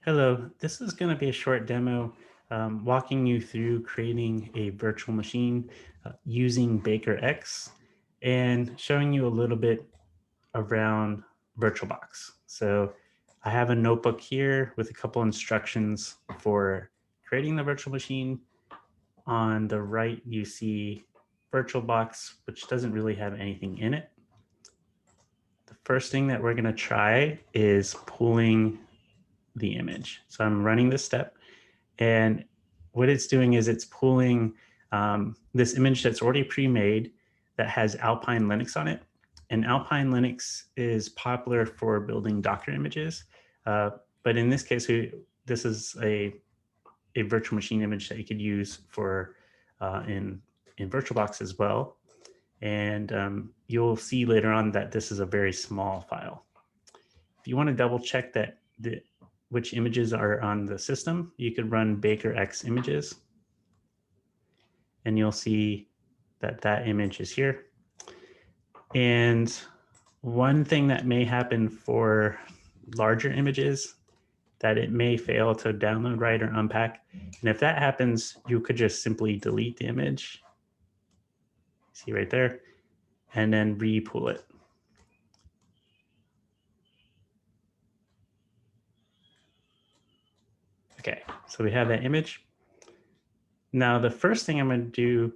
Hello, this is going to be a short demo walking you through creating a virtual machine using BakerX and showing you a little bit around VirtualBox. So I have a notebook here with a couple instructions for creating the virtual machine. On the right, you see VirtualBox, which doesn't really have anything in it. The first thing that we're going to try is pulling the image. So I'm running this step. And what it's doing is it's pulling this image that's already pre-made that has Alpine Linux on it. And Alpine Linux is popular for building Docker images. Uh, but in this case, this is a virtual machine image that you could use for in VirtualBox as well. And you'll see later on that this is a very small file. If you want to double check that which images are on the system, you could run BakerX images, and you'll see that that image is here. And one thing that may happen for larger images, that it may fail to download right or unpack. And if that happens, you could just simply delete the image, see right there, and then re-pull it. Okay, so we have that image. Now the first thing I'm going to do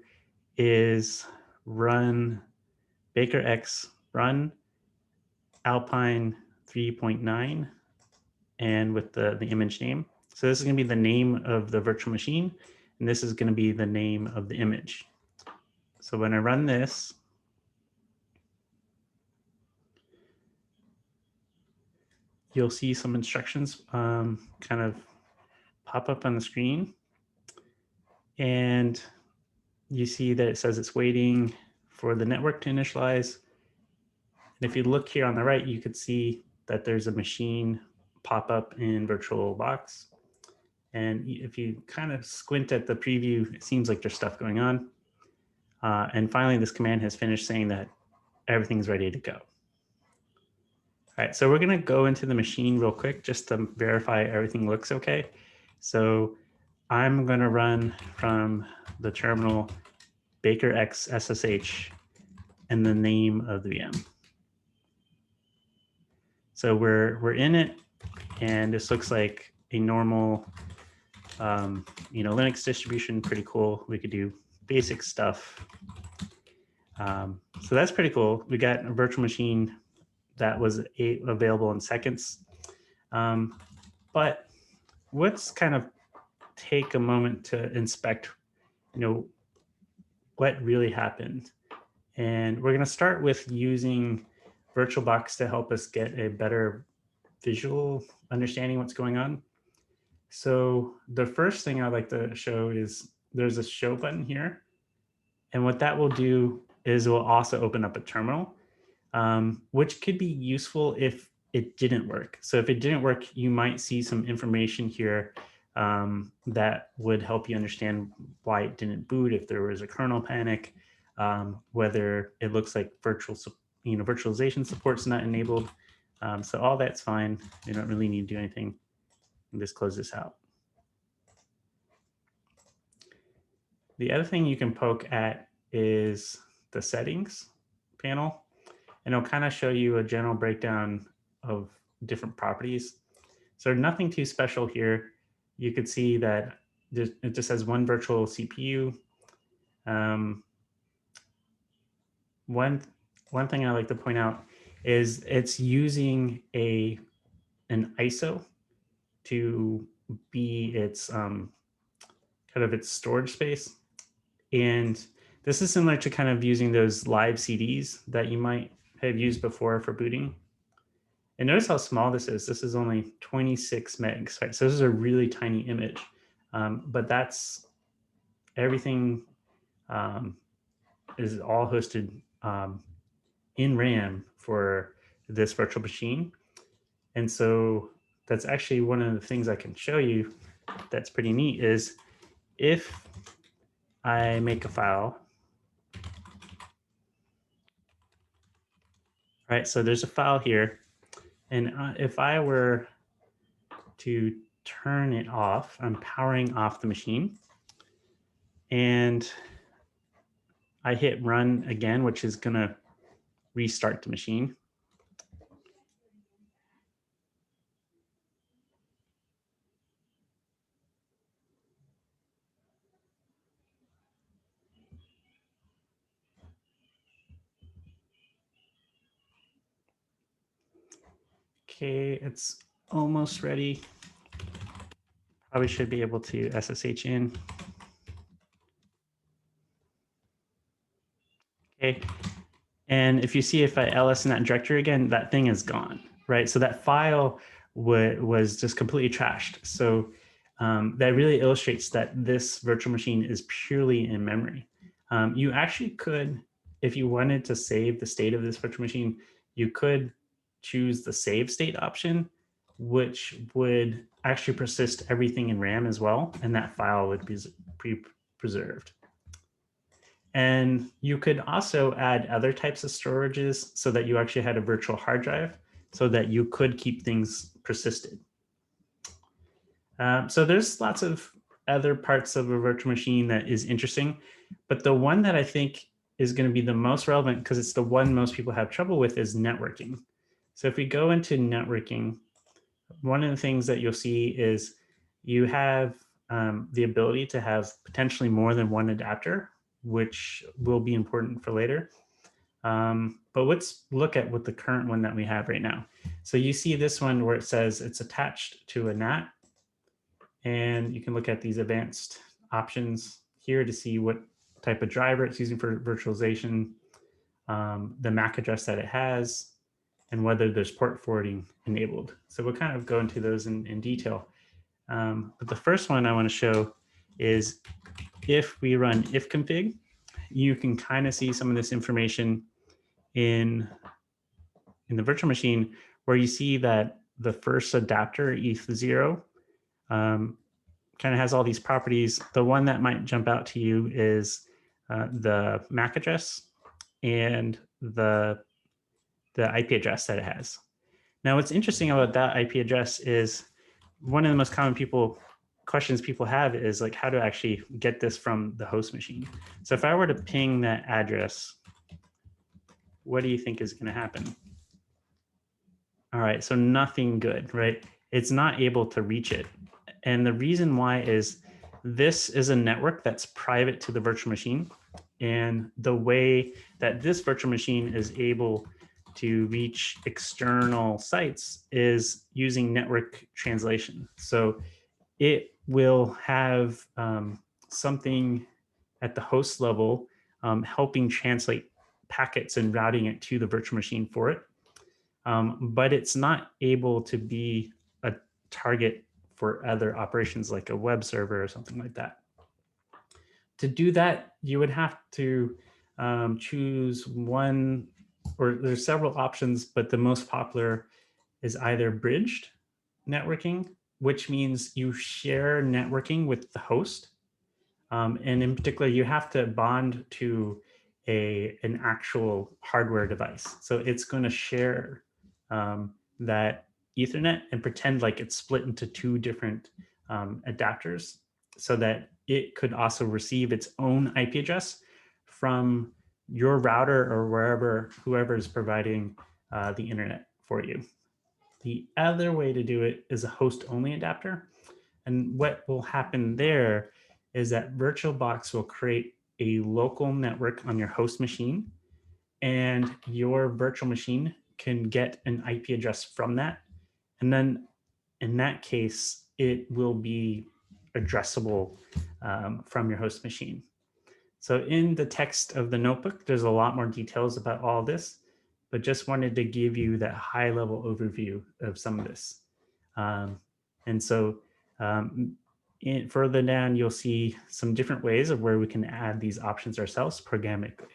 is run BakerX run Alpine 3.9 and with the image name. So this is going to be the name of the virtual machine, and this is going to be the name of the image. So when I run this, you'll see some instructions kind of pop up on the screen. And you see that it says it's waiting for the network to initialize. And if you look here on the right, you could see that there's a machine pop up in VirtualBox. And if you kind of squint at the preview, it seems like there's stuff going on. And finally, this command has finished saying that everything's ready to go. All right, so we're going to go into the machine real quick just to verify everything looks okay. So I'm going to run from the terminal BakerX SSH and the name of the VM. So we're in it, and this looks like a normal Linux distribution, pretty cool. We could do basic stuff. So that's pretty cool. We got a virtual machine that was available in seconds. But let's kind of take a moment to inspect, what really happened. And we're going to start with using VirtualBox to help us get a better visual understanding what's going on. So the first thing I'd like to show is there's a show button here. And what that will do is it will also open up a terminal, which could be useful if it didn't work. So if it didn't work, you might see some information here that would help you understand why it didn't boot, if there was a kernel panic, whether it looks like virtualization support's not enabled. So all that's fine. You don't really need to do anything. And just close this out. The other thing you can poke at is the settings panel, and it'll kind of show you a general breakdown of different properties. So nothing too special here. You could see that it just has one virtual CPU. One thing I like to point out is it's using an ISO to be its kind of its storage space. And this is similar to kind of using those live CDs that you might have used before for booting. And notice how small this is. This is only 26 megs, right? So this is a really tiny image, but that's everything is all hosted in RAM for this virtual machine. And so that's actually one of the things I can show you that's pretty neat is if I make a file, right? So there's a file here. And if I were to turn it off. I'm powering off the machine. And I hit run again, which is going to restart the machine. Okay, it's almost ready. Probably should be able to SSH in. Okay, and if you see if I ls in that directory again, that thing is gone, right? So that file was just completely trashed. So that really illustrates that this virtual machine is purely in memory. You actually could, if you wanted to save the state of this virtual machine, you could choose the save state option, which would actually persist everything in RAM as well, and that file would be preserved. And you could also add other types of storages so that you actually had a virtual hard drive so that you could keep things persisted. So there's lots of other parts of a virtual machine that is interesting, but the one that I think is going to be the most relevant because it's the one most people have trouble with is networking. So if we go into networking, one of the things that you'll see is you have the ability to have potentially more than one adapter, which will be important for later. But let's look at what the current one that we have right now. So you see this one where it says it's attached to a NAT, and you can look at these advanced options here to see what type of driver it's using for virtualization, the MAC address that it has, and whether there's port forwarding enabled. So we'll kind of go into those in detail. But the first one I want to show is if we run ifconfig, you can kind of see some of this information in the virtual machine where you see that the first adapter, ETH0, kind of has all these properties. The one that might jump out to you is the MAC address and the IP address that it has. Now, what's interesting about that IP address is one of the most common questions people have is like how to actually get this from the host machine. So if I were to ping that address, what do you think is going to happen? All right, so nothing good, right? It's not able to reach it. And the reason why is this is a network that's private to the virtual machine. And the way that this virtual machine is able to reach external sites is using network translation. So it will have something at the host level helping translate packets and routing it to the virtual machine for it. But it's not able to be a target for other operations like a web server or something like that. To do that, you would have to choose one, or there's several options, but the most popular is either bridged networking, which means you share networking with the host. And in particular, you have to bond to an actual hardware device. So it's going to share that Ethernet and pretend like it's split into two different adapters so that it could also receive its own IP address from your router or wherever, whoever is providing the internet for you. The other way to do it is a host-only adapter. And what will happen there is that VirtualBox will create a local network on your host machine, and your virtual machine can get an IP address from that. And then in that case, it will be addressable from your host machine. So in the text of the notebook, there's a lot more details about all this, but just wanted to give you that high level overview of some of this. And so further down, you'll see some different ways of where we can add these options ourselves programmatically.